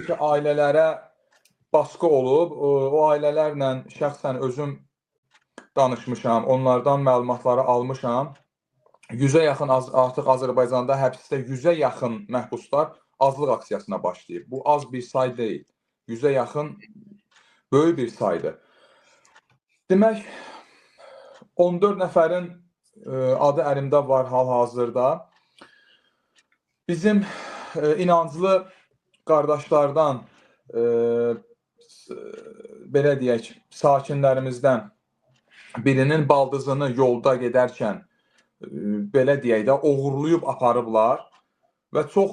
ki, ailələrə baskı olub, o ailələrlə şəxsən özüm danışmışam, onlardan məlumatları almışam. 100-ə yaxın artıq Azərbaycanda həbsdə 100-ə yaxın məhbuslar azlıq aksiyasına başlayıb. Bu az bir say deyil. 100-ə yaxın böyük bir saydır. Demək, 14 nəfərin adı əlimdə var hal-hazırda. Bizim inanclı qardaşlardan, belə deyək, sakinlərimizdən birinin baldızını yolda gedərkən, belə deyək də, oğurlayıb aparıblar və çox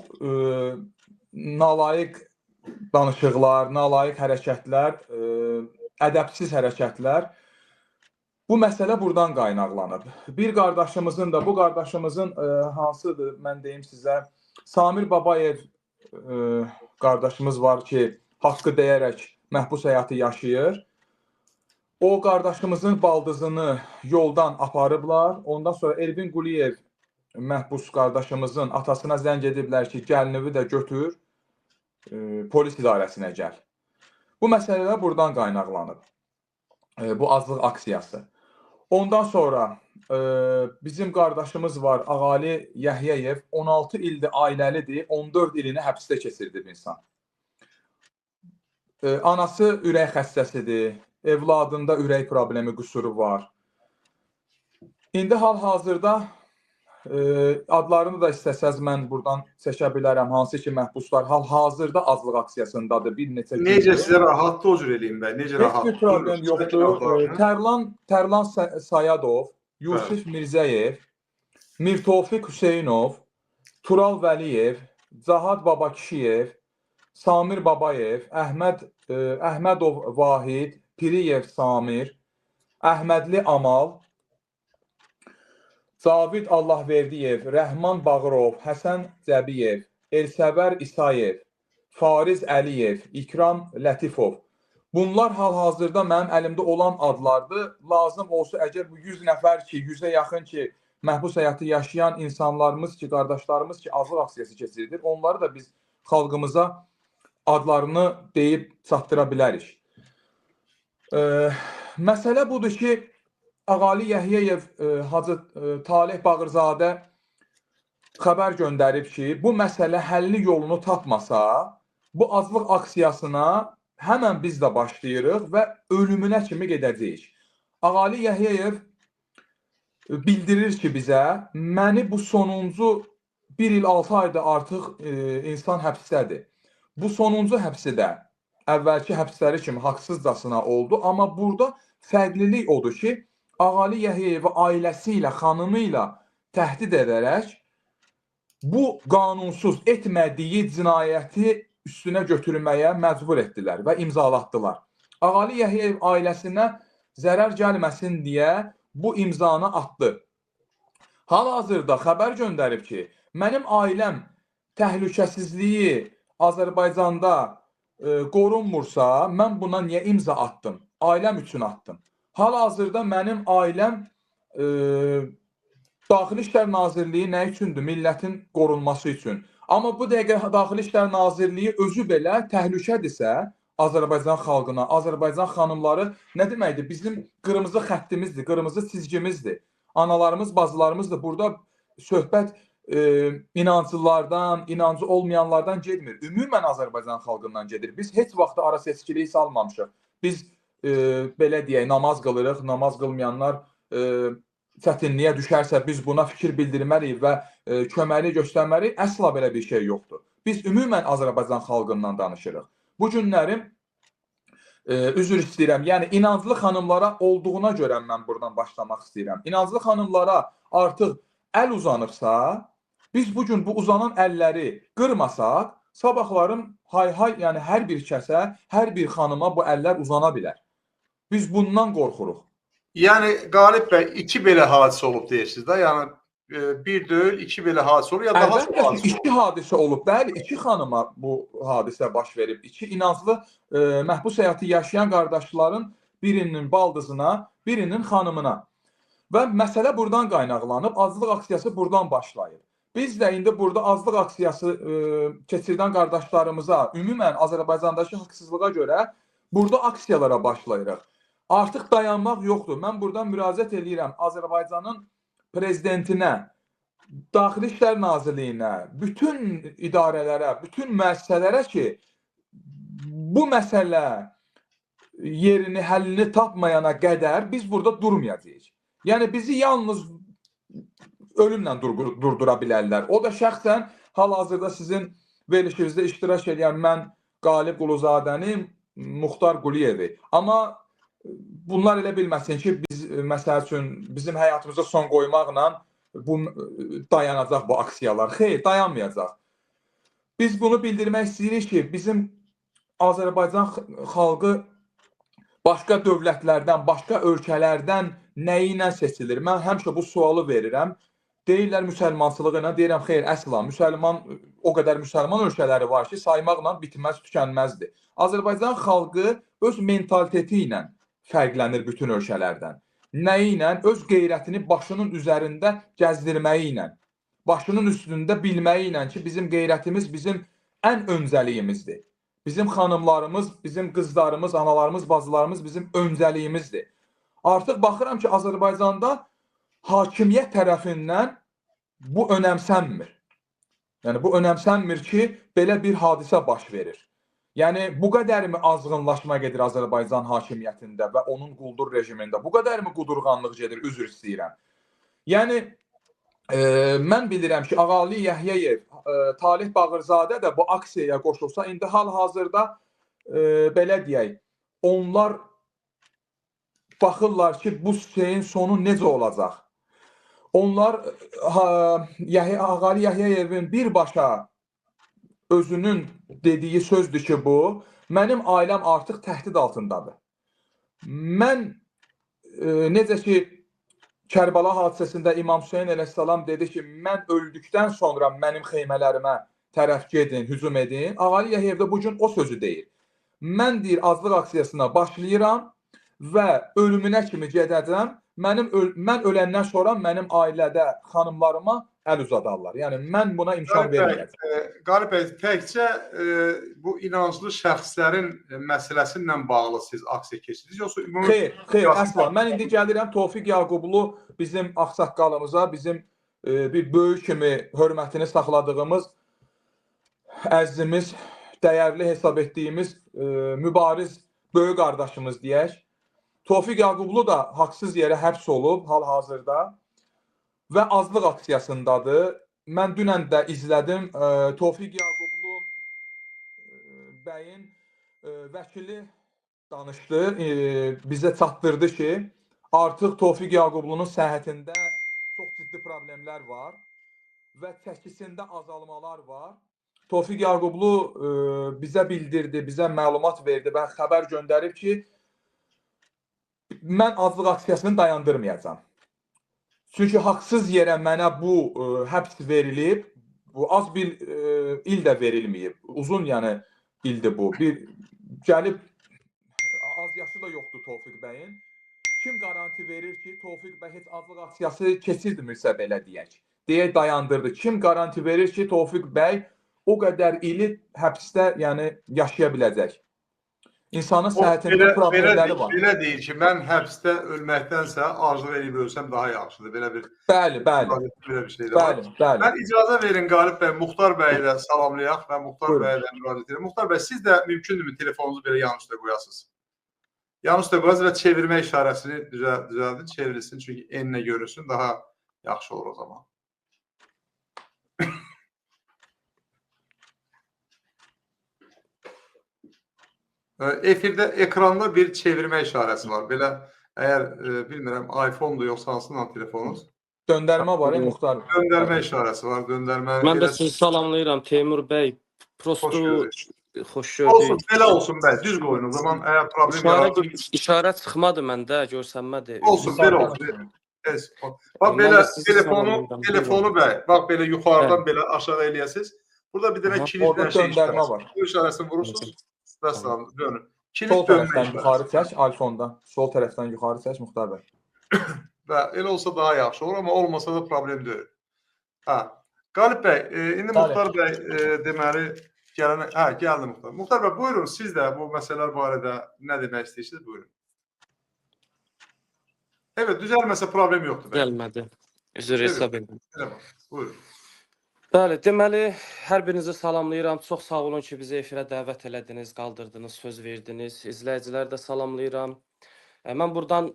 nalayiq danışıqlar, nalayiq hərəkətlər, ədəbsiz hərəkətlər. Bu məsələ buradan qaynaqlanıb. Bir qardaşımızın da, bu qardaşımızın hansıdır, mən deyim sizə, Samir Babayev qardaşımız var ki, haqqı deyərək məhbus həyatı yaşayır. O qardaşımızın baldızını yoldan aparıblar. Ondan sonra Elvin Quliyev məhbus qardaşımızın atasına zəng ediblər ki, gəlinivi də götür, polis idarəsinə gəl. Bu məsələlər buradan qaynaqlanıb. Bu azlıq aksiyası. Ondan sonra bizim qardaşımız var, Ağali Yəhyeyev, 16 ildir ailəlidir, 14 ilini həbsdə keçirdi bir insan. Anası ürək xəstəsidir, evladında ürək problemi, qüsuru var. İndi hal-hazırda adlarını da istəsəz mən buradan çəkə bilərəm, hansı ki məhbuslar hal-hazırda azlıq aksiyasındadır bir neçə gündür. Necə sizə rahatlı o cür eləyim bə? Necə rahat? Heç bir problem yoxdur. Tərlan Sayadov, Yusif Mirzəyev, Mirtofiq Hüseynov, Tural Vəliyev, Cahad Babakişiyev, Samir Babayev, Əhmədov Vahid, Piriyev Samir, Əhmədli Amal, Cavid Allahverdiyev, Rəhman Bağırov, Həsən Cəbiyev, Elsəvər İsayev, Fariz Əliyev, İkram Lətifov. Bunlar hal-hazırda mənim əlimdə olan adlardır. Lazım olsa əgər bu 100 nəfər ki, 100-ə yaxın ki, məhbus həyatı yaşayan insanlarımız ki, qardaşlarımız ki, azlıq aksiyası keçirilir, onları da biz xalqımıza adlarını deyib çatdıra bilərik. Məsələ budur ki, Ağali Yəhyeyev, Hacı Talih Bağırzadə xəbər göndərib ki, bu məsələ həlli yolunu tapmasa, bu azlıq aksiyasına həmən biz də başlayırıq və ölümünə kimi gedəcəyik. Ağali Yəhyeyev bildirir ki bizə, məni bu sonuncu 1 il 6 ayda artıq insan həbsdədir. Bu sonuncu həbsidə əvvəlki həbsləri kimi haqsızcasına oldu, amma burada fərqlilik odur ki, Ağali Yəhyeyevi ailəsi ilə, xanımı ilə təhdid edərək bu qanunsuz etmədiyi cinayəti üstünə götürməyə məcbur etdilər və imzalatdılar. Ağali Yəhyeyev ailəsinə zərər gəlməsin deyə bu imzanı atdı. Hal-hazırda xəbər göndərib ki, mənim ailəm təhlükəsizliyi Azərbaycanda qorunmursa, mən buna niyə imza atdım? Ailəm üçün atdım. Hal-hazırda mənim ailəm Daxili İşlər Nazirliyi nə üçündür? Millətin qorunması üçün. Amma bu dəqiqə Daxili İşlər Nazirliyi özü belə təhlükədirsə Azərbaycan xalqına, Azərbaycan xanımları nə deməkdir? Bizim qırmızı xəttimizdir, qırmızı çizgimizdir. Analarımız, bacılarımızdır. Burada söhbət inanclılardan, inancı olmayanlardan getmir. Ümumən Azərbaycan xalqından gedir. Biz heç vaxt ara seçkilik salmamışıq. Biz belə deyək, namaz qılırıq, namaz qılmayanlar çətinliyə düşərsə biz buna fikir bildirməliyik və köməklik göstərməliyik. Əsla belə bir şey yoxdur. Biz ümumən Azərbaycan xalqından danışırıq. Bu günlərim, üzr istəyirəm, yəni inanclı xanımlara olduğuna görə mən buradan başlamaq istəyirəm. İnanclı xanımlara artıq əl uzanıbsa, biz bugün bu uzanan əlləri qırmasaq, sabahların hay-hay, yəni hər bir kəsə, hər bir xanıma bu əllər uzana bilər. Biz bundan qorxuruq. Yəni Qalib bəy, 2 belə hadisə olub deyirsiniz də, yəni bir deyil, 2 belə hadisə olub, ya daha çox hadisə olub. 2 hadisə olub, bəli, 2 xanıma bu hadisə baş verib. 2 inanclı məhbus həyatı yaşayan qardaşların birinin baldızına, birinin xanımına. Və məsələ buradan qaynaqlanıb, azlıq aksiyası buradan başlayıb. Biz də indi burada azlıq aksiyası keçirdən qardaşlarımıza, ümumən Azərbaycandakı haqsızlığa görə burada aksiyalara başlayırıq. Artıq dayanmaq yoxdur. Mən buradan müraciət edirəm Azərbaycanın prezidentinə, Daxili İşlər Nazirliyinə, bütün idarələrə, bütün müəssisələrə ki, bu məsələ yerini, həllini tapmayana qədər biz burada durmayacağıq. Yəni bizi yalnız ölümlə durdura bilərlər. O da şəxsən hal-hazırda sizin verilişinizdə iştirak edən mən Qalib Quluzadəni, Muxtar Quliyevi. Amma bunlar elə bilməsin ki, biz məsəl üçün bizim həyatımıza son qoymaqla bu dayanacaq bu aksiyalar. Xeyr, dayanmayacaq. Biz bunu bildirmək istəyirik ki, bizim Azərbaycan xalqı başqa dövlətlərdən, başqa ölkələrdən nəyi ilə seçilir? Mən həmişə bu sualı verirəm. Deyirlər müsəlmançılığı ilə, deyirəm xeyr, əsla müsəlman, o qədər müsəlman ölkələri var ki, saymaqla bitməz, tükənməzdir. Azərbaycan xalqı öz mentaliteti ilə fərqlənir bütün ölkələrdən. Nəyi ilə? Öz qeyrətini başının üzərində gəzdirməyi ilə, başının üstündə bilməyi ilə ki, bizim qeyrətimiz bizim ən öncəliyimizdir. Bizim xanımlarımız, bizim qızlarımız, analarımız, bacılarımız bizim öncəliyimizdir. Artıq baxıram ki, Azərbaycanda hakimiyyət tərəfindən bu önəmsənmir. Yəni, bu önəmsənmir ki, belə bir hadisə baş verir. Yəni, bu qədərmi azğınlaşma gedir Azərbaycan hakimiyyətində və onun quldur rejimində? Bu qədərmi qudurğanlıq gedir? Üzr istəyirəm. Yəni, mən bilirəm ki, Ağalı Yəhyayev, Talih Bağırzadə də bu aksiyaya qoşulsa, indi hal-hazırda belə deyək, onlar baxırlar ki, bu şeyin sonu necə olacaq? Onlar Ağalı Yəhyayevin birbaşa özünün dediyi sözdür ki, bu, mənim ailəm artıq təhdid altındadır. Mən, necə ki, Kərbala hadisəsində İmam Hüseyin əleyhissalam dedi ki, mən öldükdən sonra mənim xeymələrimə tərəf gedin, hücum edin. Ağalı Yəhyayev də bugün o sözü deyir. Mən deyir, azlıq aksiyasına başlayıram və ölümünə kimi gedəcəm. Mən öləndən sonra mənim ailədə xanımlarıma əl uzadarlar. Yəni, mən buna imkan verməyəcəm. Qalib bəy, təkcə bu inanclı şəxslərin məsələsi ilə bağlı siz aksiya keçirdiniz, yoxsa ümumi... Xeyr, əsla. Mən indi gəlirəm Tofiq Yaqublu bizim ağsaqqalımıza, bizim bir böyük kimi hörmətini saxladığımız, əzizimiz, dəyərli hesab etdiyimiz mübariz böyük qardaşımız deyək. Tofiq Yaqublu da haqsız yerə həbs olub hal-hazırda və azlıq aksiyasındadır. Mən dünən də izlədim. Tofiq Yaqublu bəyin vəkili danışdı, bizə çatdırdı ki, artıq Tofiq Yaqublunun səhhətində çox ciddi problemlər var və çəkisində azalmalar var. Tofiq Yaqublu bizə bildirdi, bizə məlumat verdi və xəbər göndərib ki, mən azlıq aksiyasını dayandırmayacam. Çünki haqsız yerə mənə bu həbs verilib, bu az bir il də verilməyib. Uzun yəni ildir bu. Gəlib, az yaşı da yoxdur Tofiq bəyin. Kim garanti verir ki, Tofiq bəy heç azlıq aksiyası keçirdirmirsə belə deyək. Deyə dayandırdı. Kim garanti verir ki, Tofiq bəy o qədər ili həbsdə yəni yaşaya biləcək? İnsanın səhhətində problemləri var. Belə deyir ki, mən həbsdə ölməkdənsə arzu edib ölsəm daha yaxşıdır. Belə bir... Bəli. Belə bir şey də var. Bəli. Mən icazə verin Qalib bəy, Muxtar bəyi də salamlayaq və Muxtar bəyə də müraciət edirəm. Muxtar bəy, siz də mümkündürmü telefonunuzu belə yan üstə qoyasınız? Yan üstə qoyasınız və çevirmə işarəsini düzəldin, çevrilsin, çünki enlə görünsün, daha yaxşı olur o zaman. Efirdə ekranda bir çevirmə işarəsi var. Belə, əgər bilmirəm, iPhone-dur yoxsa hansından telefonunuz? Döndərmə var, Muxtar. Döndərmə işarəsi var. Mən də sizi salamlayıram, Teymur bəy. Prosto xoş gördük. Olsun, belə olsun bəy, düz qoyun. O zaman əgər problem yaratır... İşarə çıxmadı məndə, görsənmədi. Olsun, belə olsun. Bax, belə telefonu bəy, bax, belə yuxarıdan belə aşağı eləyəsiniz. Burada bir dənə kilitlə şey işarəsi var. Bu işarəsini vurursunuz. Sol tərəfdən yuxarı çək, iPhone-dan. Sol tərəfdən yuxarı çək, Muxtar bəy. Və elə olsa daha yaxşı olur, amma olmasa da problem deyil. Qalib bəy, indi Bəli. Muxtar bəy deməli gəldi Muxtar. Muxtar bəy, buyurun siz də bu məsələlər barədə nə demək istəyirsiniz? Buyurun. Evet, düzəlməsə problem yoxdur bəy. Gəlmədi. Üzr hesab edirəm. Elə bax, buyurun. Bəli, deməli, hər birinizi salamlayıram. Çox sağ olun ki, bizi efirə dəvət elədiniz, qaldırdınız, söz verdiniz. İzləyiciləri də salamlayıram. Mən buradan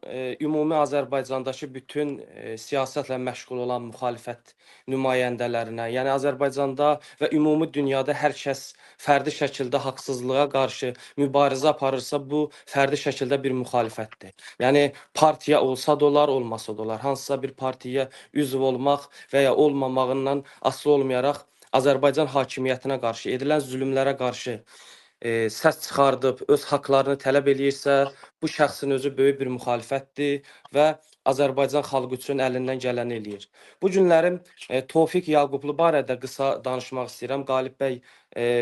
ümumi Azərbaycandakı bütün siyasətlə məşğul olan müxalifət nümayəndələrinə, yəni Azərbaycanda və ümumi dünyada hər kəs fərdi şəkildə haqsızlığa qarşı mübarizə aparırsa, bu fərdi şəkildə bir müxalifətdir. Yəni partiya olsa da olar, olmasa da olar. Hansısa bir partiyaya üzv olmaq və ya olmamağından asılı olmayaraq Azərbaycan hakimiyyətinə qarşı edilən zülmlərə qarşı səs çıxardıb öz haqlarını tələb eləyirsə, bu şəxsin özü böyük bir müxalifətdir və Azərbaycan xalqı üçün əlindən gələni eləyir. Bu günlərim Tofiq Yaqublu barədə qısa danışmaq istəyirəm. Qalib bəy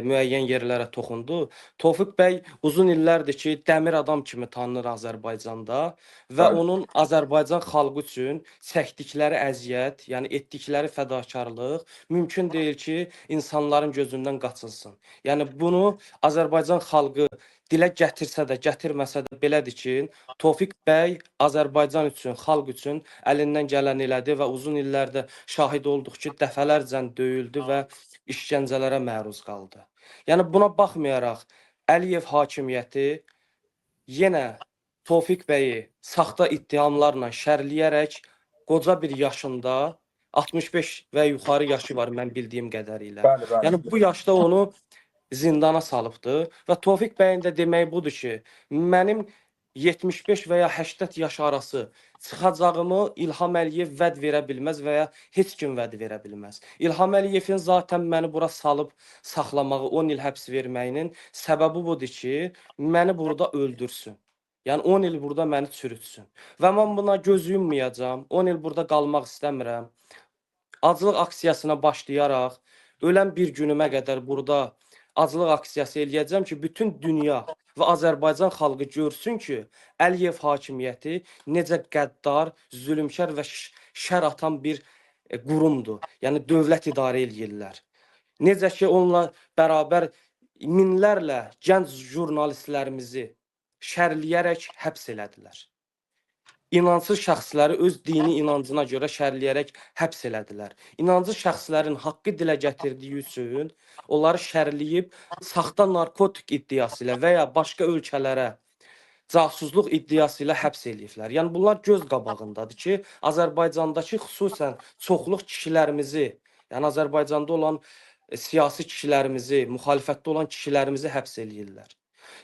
müəyyən yerlərə toxundu. Tofiq bəy uzun illərdir ki, dəmir adam kimi tanınır Azərbaycanda və Bəli. onun Azərbaycan xalqı üçün çəkdikləri əziyyət, yəni etdikləri fədakarlıq mümkün deyil ki, insanların gözündən qaçılsın. Yəni bunu Azərbaycan xalqı dilə gətirsə də, gətirməsə də belədir ki, Tofiq bəy Azərbaycan üçün, xalq üçün əlindən gələni elədi və uzun illərdə şahid olduq ki, dəfələrcə döyüldü və işgəncələrə məruz qaldı. Yəni buna baxmayaraq Əliyev hakimiyyəti yenə Tofiq bəyi saxta ittihamlarla şərləyərək qoca bir yaşında 65 və yuxarı yaşı var mən bildiyim qədərilə. Bəli, bəli. Yəni bu yaşda onu zindana salıbdır və Tofiq bəyin də deməyi budur ki, mənim 75 və ya 80 yaş arası çıxacağımı İlham Əliyev vəd verə bilməz və ya heç kim vəd verə bilməz. İlham Əliyevin zaten məni bura salıb saxlamağı, 10 il həbs verməyinin səbəbi budur ki, məni burada öldürsün. Yəni 10 il burada məni çürütsün. Və mən buna göz yummayacağam, 10 il burada qalmaq istəmirəm. Aclıq aksiyasına başlayaraq, ölən bir günümə qədər burada aclıq aksiyası eləyəcəm ki, bütün dünya və Azərbaycan xalqı görsün ki, Əliyev hakimiyyəti necə qəddar, zülmkar və şər atan bir qurumdur. Yəni dövlət idarə eləyirlər. Necə ki, onunla bərabər minlərlə gənc jurnalistlərimizi şərləyərək həbs elədilər. İnansız şəxsləri öz dini inancına görə şərləyərək həbs elədilər. İnancız şəxslərin haqqı dilə gətirdiyi üçün onları şərləyib saxta narkotik iddiası ilə və ya başqa ölkələrə casusluq iddiası ilə həbs eləyiblər. Yəni bunlar göz qabağındadır ki, Azərbaycandakı xüsusən çoxluq kişilərimizi, yəni Azərbaycanda olan siyasi kişilərimizi, müxalifətdə olan kişilərimizi həbs eləyirlər.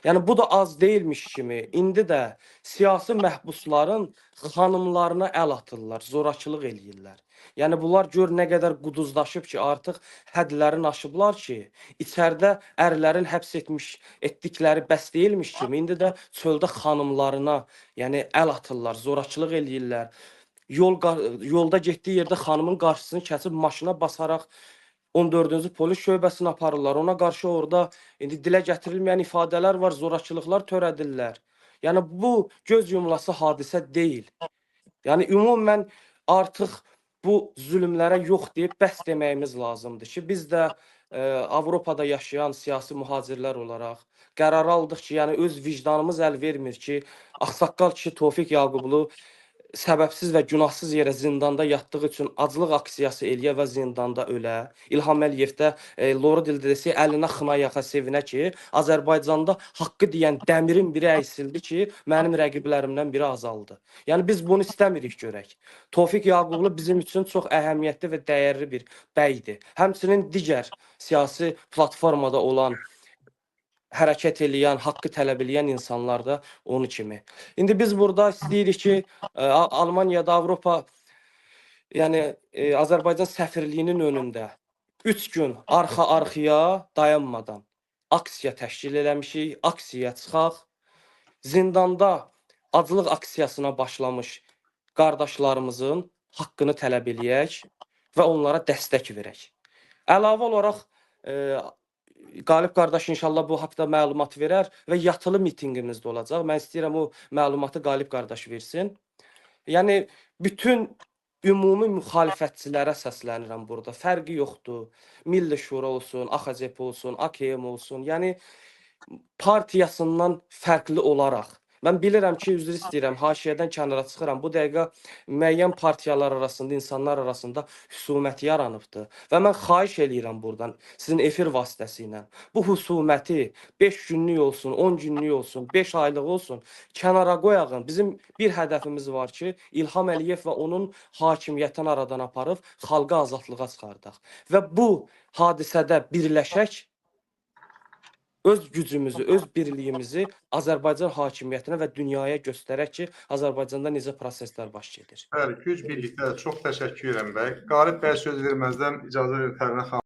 Yəni bu da az deyilmiş kimi, indi də siyasi məhbusların xanımlarına əl atırlar, zorakılıq eləyirlər. Yəni bunlar gör nə qədər quduzlaşıb ki, artıq hədlərini aşıblar ki, içəridə ərlərin həbs etdikləri bəs deyilmiş kimi, indi də çöldə xanımlarına, yəni əl atırlar, zorakılıq eləyirlər. Yolda getdiyi yerdə xanımın qarşısını kəsib maşına basaraq 14-cü polis şöbəsinə aparırlar. Ona qarşı orada indi dilə gətirilməyən ifadələr var, zorakılıqlar törədirlər. Yəni bu göz yumulası hadisə deyil. Yəni ümumən artıq bu zülmlərə yox deyib bəs deməyimiz lazımdır ki, biz də Avropada yaşayan siyasi mühacirlər olaraq qərar aldıq ki, yəni öz vicdanımız əl vermir ki, ağsaqqal kişi Tofiq Yaqublu səbəbsiz və günahsız yerə zindanda yatdığı üçün aclıq aksiyası eləyə və zindanda ölə. İlham Əliyev də loru dildə desə əlinə xına yaxa sevinə ki, Azərbaycanda haqqı deyən dəmirin biri əksildi ki, mənim rəqiblərimdən biri azaldı. Yəni biz bunu istəmirik görək. Tofiq Yaqublu bizim üçün çox əhəmiyyətli və dəyərli bir bəydir. Həmçinin digər siyasi platformada olan hərəkət eləyən, haqqı tələb eləyən insanlar da onu kimi. İndi biz burada istəyirik ki, Almaniyada, Avropa, yəni Azərbaycan səfirliyinin önündə 3 gün arxa-arxaya dayanmadan aksiya təşkil eləmişik, aksiyaya çıxaq. Zindanda aclıq aksiyasına başlamış qardaşlarımızın haqqını tələb eləyək və onlara dəstək verək. Əlavə olaraq Qalib qardaş inşallah bu haqda məlumat verər və yatılı mitinqimiz də olacaq. Mən istəyirəm o məlumatı Qalib qardaş versin. Yəni bütün ümumi müxalifətçilərə səslənirəm burada. Fərqi yoxdur. Milli Şura olsun, AXCP olsun, AKM olsun. Yəni partiyasından fərqli olaraq. Mən bilirəm ki, üzr istəyirəm, haşiyədən kənara çıxıram. Bu dəqiqə müəyyən partiyalar arasında, insanlar arasında hüsumət yaranıbdır. Və mən xahiş eləyirəm buradan, sizin efir vasitəsilə. Bu husuməti 5 günlük olsun, 10 günlük olsun, 5 aylıq olsun, kənara qoyağın. Bizim bir hədəfimiz var ki, İlham Əliyev və onun hakimiyyətini aradan aparıb xalqa azadlığa çıxardaq. Və bu hadisədə birləşək, öz gücümüzü, öz birliyimizi Azərbaycan hakimiyyətinə və dünyaya göstərək ki, Azərbaycanda necə proseslər baş gedir. Bəli, güc birlikdə. Çox təşəkkür edirəm bəy. Qalib bəy söz verməzdən icazə verin Tərinə xanım.